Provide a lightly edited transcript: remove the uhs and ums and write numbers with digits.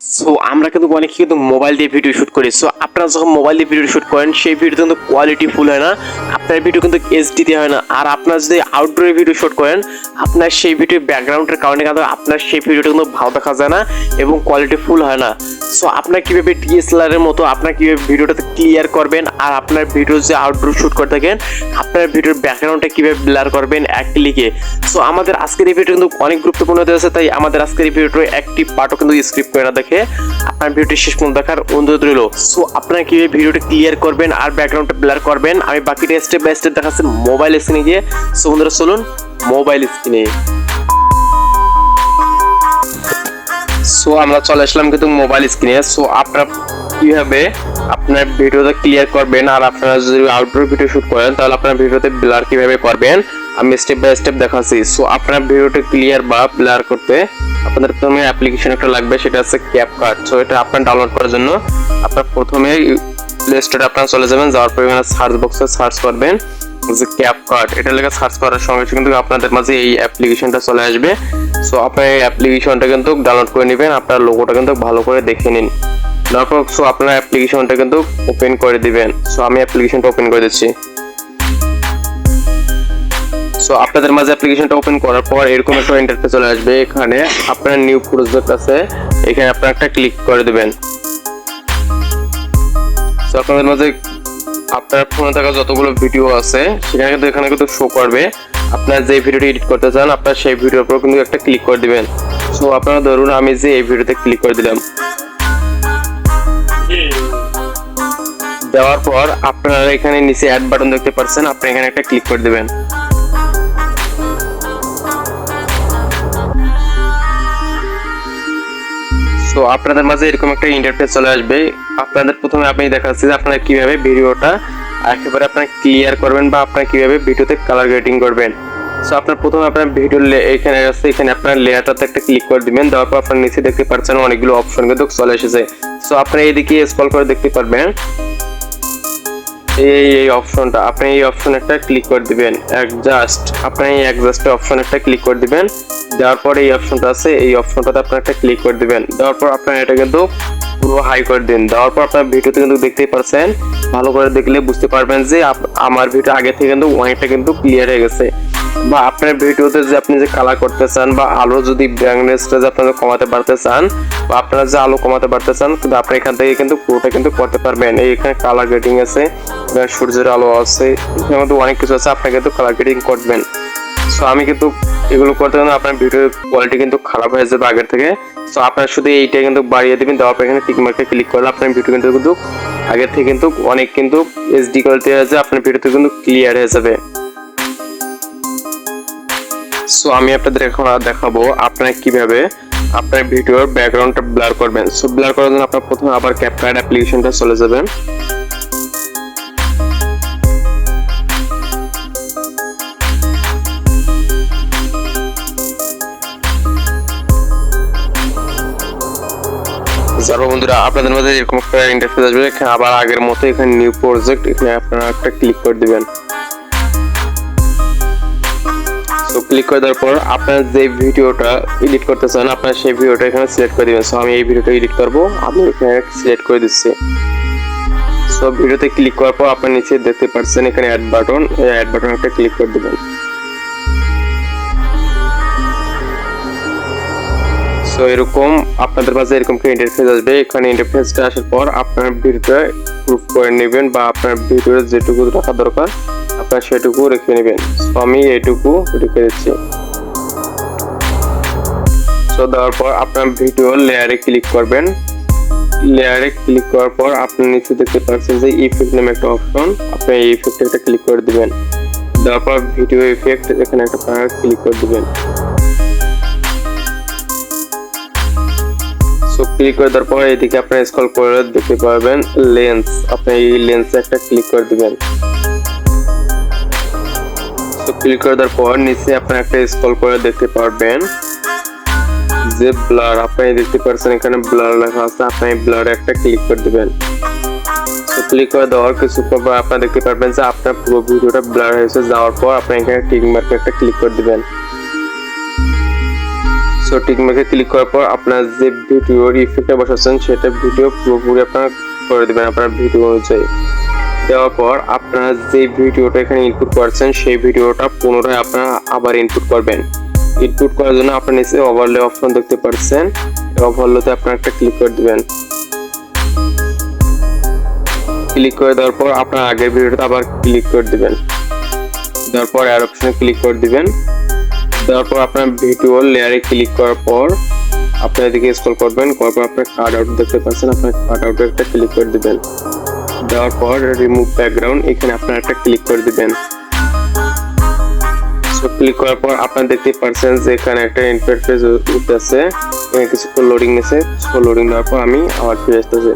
So আমরা কিন্তু অনেকে কিন্তু মোবাইল দিয়ে ভিডিও শুট করি। সো আপনারা যখন মোবাইল দিয়ে ভিডিও শুট করেন সেই ভিডিও কিন্তু কোয়ালিটি ফুল হয় না, আপনার ভিডিও কিন্তু এইচডি দিয়ে হয় না। আর আপনারা যদি আউটডোরে ভিডিও শুট করেন আপনার সেই ভিডিও ব্যাকগ্রাউন্ডের কারণে কিন্তু আপনার সেই ভিডিওটা কিন্তু ভালো দেখা যায় না এবং কোয়ালিটি ফুল হয় না। সো আপনার কীভাবে ডিএসএলআর এর মতো আপনার কীভাবে ভিডিওটাতে ক্লিয়ার করবেন আর আপনার ভিডিও যে আউটডোর শুট করে থাকেন আপনার ভিডিওর ব্যাকগ্রাউন্ডটা কীভাবে ব্লার করবেন এক ক্লিকে। সো আমাদের আজকের এই ভিডিও কিন্তু অনেক গুরুত্বপূর্ণ হতে আছে, তাই আমাদের আজকের এই ভিডিওটার একটি পার্টও কিন্তু স্ক্রিপ্ট করে না দেখে আপনার ভিডিওটি শেষ পর্যন্ত দেখার অনুরোধ রইল। সো আপনারা কিভাবে ভিডিওটা ক্লিয়ার করবেন আর ব্যাকগ্রাউন্ডটা ব্লার করবেন আমি বাকিটা স্টেপ বাই স্টেপ দেখাচ্ছি মোবাইল স্ক্রিনে গিয়ে। সো বন্ধুরা চলুন মোবাইল স্ক্রিনে। সো আমরা চলে আসলাম কিন্তু মোবাইল স্ক্রিনে। সো আপনারা কিভাবে আপনার ভিডিওটা ক্লিয়ার করবেন আর আপনারা যদি আউটডোর ভিডিও শুট করেন তাহলে আপনার ভিডিওতে ব্লার কিভাবে করবেন আমি স্টেপ বাই স্টেপ দেখাচ্ছি। সো আপনার ভিডিওটা ক্লিয়ার বা ব্লার করতে আপনাদের প্রথমে অ্যাপ্লিকেশন একটা লাগবে, সেটা হচ্ছে ক্যাপকাট। সো এটা আপনার ডাউনলোড করার জন্য আপনার প্রথমে প্লে স্টোরে আপনারা চলে যাবেন, যাওয়ার পর এখানে সার্চ বক্সে সার্চ করবেন যে ক্যাপকাট। এটা লেখা সার্চ করার সঙ্গে সঙ্গে কিন্তু আপনাদের মাঝে এই অ্যাপ্লিকেশনটা চলে আসবে। সো আপনার এই অ্যাপ্লিকেশনটা কিন্তু ডাউনলোড করে নেবেন, আপনার লোগোটা কিন্তু ভালো করে দেখে নিন। তারপর সো আপনার অ্যাপ্লিকেশনটা কিন্তু ওপেন করে দিবেন। সো আমি অ্যাপ্লিকেশনটা ওপেন করে দিচ্ছি। সো আপনাদের মাঝে অ্যাপ্লিকেশনটা ওপেন করার পর এরকম একটা ইন্টারফেস চলে আসবে। এখানে আপনার নিউ প্রজেক্ট আছে, এখানে আপনারা একটা ক্লিক করে দিবেন। সো আপনাদের মাঝে আপনার ফোনে থাকা যতগুলো ভিডিও আছে সেখানে কিন্তু এখানে কিন্তু শো করবে। আপনার যে ভিডিওটি এডিট করতে চান আপনার সেই ভিডিওর উপর কিন্তু একটা ক্লিক করে দিবেন। সো আপনারা ধরুন আমি যে এই ভিডিওতে ক্লিক করে দিলাম, দেওয়ার পর আপনারা এখানে নিচে অ্যাড বাটন দেখতে পাচ্ছেন, আপনি এখানে একটা ক্লিক করে দিবেন। তো আপনাদের মাঝে এরকম একটা ইন্টারফেস চলে আসবে। আপনাদের প্রথমে আপনি দেখাচ্ছি যে আপনারা কিভাবে ভিডিওটা একেবারে আপনারা ক্লিয়ার করবেন বা আপনারা কিভাবে ভিডিওতে কালার গ্রেডিং করবেন। সো আপনার প্রথমে আপনার ভিডিও এখানে আছে, এখানে আপনার লেয়ারটাতে একটা ক্লিক করে দিবেন। দেওয়ার পর আপনার নিচে দেখতে পাচ্ছেন অনেকগুলো অপশন কিন্তু চলে এসেছে। সো আপনারা এইদিকে স্ক্রল করে দেখতে পারবেন এই অপশনটা, আপনি এই অপশন একটা ক্লিক করে দিবেন। অ্যাডজাস্ট, আপনি এই অ্যাডজাস্টের অপশন একটা ক্লিক করে দিবেন। দেওয়ার পর এই অপশনটা আছে, এই অপশনটাতে আপনারা একটা ক্লিক করে দিবেন। দেওয়ার পর আপনারা এটা কিন্তু পুরো হাই করে দিন। দেওয়ার পর আপনার ভিডিওতে কিন্তু দেখতেই পারছেন, ভালো করে দেখলে বুঝতে পারবেন যে আমার ভিডিও আগে থেকে কিন্তু অনেকটা কিন্তু ক্লিয়ার হয়ে গেছে। বা আপনার ভিডিওতে যে আপনি যে কালার করতে চান বা আলো যদি ব্রাইটনেসটা যে আপনারা কমাতে পারতে চান বা আপনারা যে আলো কমাতে পারতে চান কিন্তু আপনি এখান থেকে কিন্তু পুরোটা কিন্তু করতে পারবেন। এখানে কালার গ্রেডিং আছে, সূর্যের আলো আছে, এখানে মধ্যে অনেক কিছু আছে, আপনি কিন্তু কালার গ্রেডিং করবেন। সো আমি কিন্তু এগুলো করতে গেলে আপনার ভিডিওর কোয়ালিটি কিন্তু খারাপ হয়ে যাবে আগের থেকে। সো আপনারা শুধু এইটা কিন্তু বাড়িয়ে দিবেন। দেওয়ার পর এখানে টিক মার্কে ক্লিক করলে আপনার ভিডিও কিন্তু আগের থেকে কিন্তু অনেক কিন্তু এইচডি কোয়ালিটি হয়ে যাবে, আপনার ভিডিওতে কিন্তু ক্লিয়ার হয়ে যাবে। সো আমি আপনাদের এখন দেখাবো আপনারা কিভাবে আপনার ভিডিওর ব্যাকগ্রাউন্ডটা ব্লার করবেন। সো ব্লার করার জন্য আপনারা প্রথমে আবার ক্যাপকাট অ্যাপ্লিকেশনটা চলে যাবেন। যারা বন্ধুরা আপনাদের মধ্যে এরকম একটা ইন্টারফেস আসবে, এখানে আবার আগের মতো এখানে নিউ প্রজেক্ট, এখানে আপনারা একটা ক্লিক করে দিবেন। তো ক্লিক করে দেওয়ার পর আপনার যে ভিডিওটা এডিট করতে চান আপনার সেই ভিডিওটা এখানে সিলেক্ট করে দিবেন। সো আমি এই ভিডিওটা এডিট করব, আমি এখানে সিলেক্ট করে দিচ্ছি। সো ভিডিওতে ক্লিক করার পর আপনার নিচে দেখতে পাচ্ছেন এখানে অ্যাড বাটন, এই অ্যাড বাটন একটা ক্লিক করে দিবেন। তো এরকম আপনাদের কাছে এরকম একটা ইন্টারফেস আসবে। এখানে ইন্টারফেসটা আসার পর আপনার ভিডিওটা প্রুফ করে নেবেন বা আপনার ভিডিওর যেটুকু রাখা দরকার আপনার সেটুকু রেখে নেবেন। সো আমি এইটুকু রেখে দিচ্ছি। সো দেওয়ার পর আপনার ভিডিও লেয়ারে ক্লিক করবেন। লেয়ারে ক্লিক করার পর আপনি নিচে দেখতে পাচ্ছেন যে ইফেক্ট নামে একটা অপশন, আপনি এই ইফেক্টে একটা ক্লিক করে দিবেন। দেওয়ার পর ভিডিও ইফেক্ট এখানে একটা ক্লিক করে দিবেন। সো ক্লিক করে দেওয়ার পর এদিকে আপনারা স্ক্রল করে দেখতে পাবেন লেন্স, আপনি এই লেন্সে একটা ক্লিক করে দিবেন। সো ক্লিক করে দেওয়ার পর নিচে আপনারা একটা স্ক্রল করে দেখতে পারবেন যে ব্লার, আপনি দেখতে পাচ্ছেন এখানে ব্লার লেখা আছে, আপনি ব্লারে একটা ক্লিক করে দিবেন। সো ক্লিক করে দেওয়ার কিছু পর আপনারা দেখতে পারবেন যে আপনার পুরো ভিডিওটা ব্লার হয়েছে। যাওয়ার পর আপনি এখানে টিক মার্কে একটা ক্লিক করে দিবেন। সো টিক মার্কে ক্লিক করার পর আপনার যে ভিডিওর ইফেক্টটা বসাচ্ছেন সেটা ভিডিও পুরোপুরি আপনারা করে দেবেন আপনার ভিডিও অনুযায়ী। দেওয়ার পর আপনারা যে ভিডিওটা এখানে ইনপুট করছেন সেই ভিডিওটা পুনরায় আপনারা আবার ইনপুট করবেন। ইনপুট করার জন্য আপনার নিচে ওভারলে অপশন দেখতে পাচ্ছেন, ওভারলেতে আপনারা একটা ক্লিক করে দিবেন। ক্লিক করে দেওয়ার পর আপনার আগের ভিডিওটা আবার ক্লিক করে দিবেন। দেওয়ার পর অ্যাড অপশনে ক্লিক করে দিবেন। দেওয়ার পর আপনার ভিডিও লেয়ারে ক্লিক করার পর আপনার এদিকে স্ক্রল করবেন, করার পর আপনার কাট আউট দেখতে পাচ্ছেন, আপনার কাট আউটে একটা ক্লিক করে দিবেন। দেওয়ার পর রিমুভ ব্যাকগ্রাউন্ড এখানে আপনার একটা ক্লিক করে দিবেন। সো ক্লিক করার পর আপনারা দেখতে পাচ্ছেন যে এখানে একটা ইন্টারফেস উঠতেছে, এখানে কিছুক্ষণ লোডিং নিচ্ছে। সো লোডিং দেওয়ার পর আমি আবার ফিরে আসতেছি।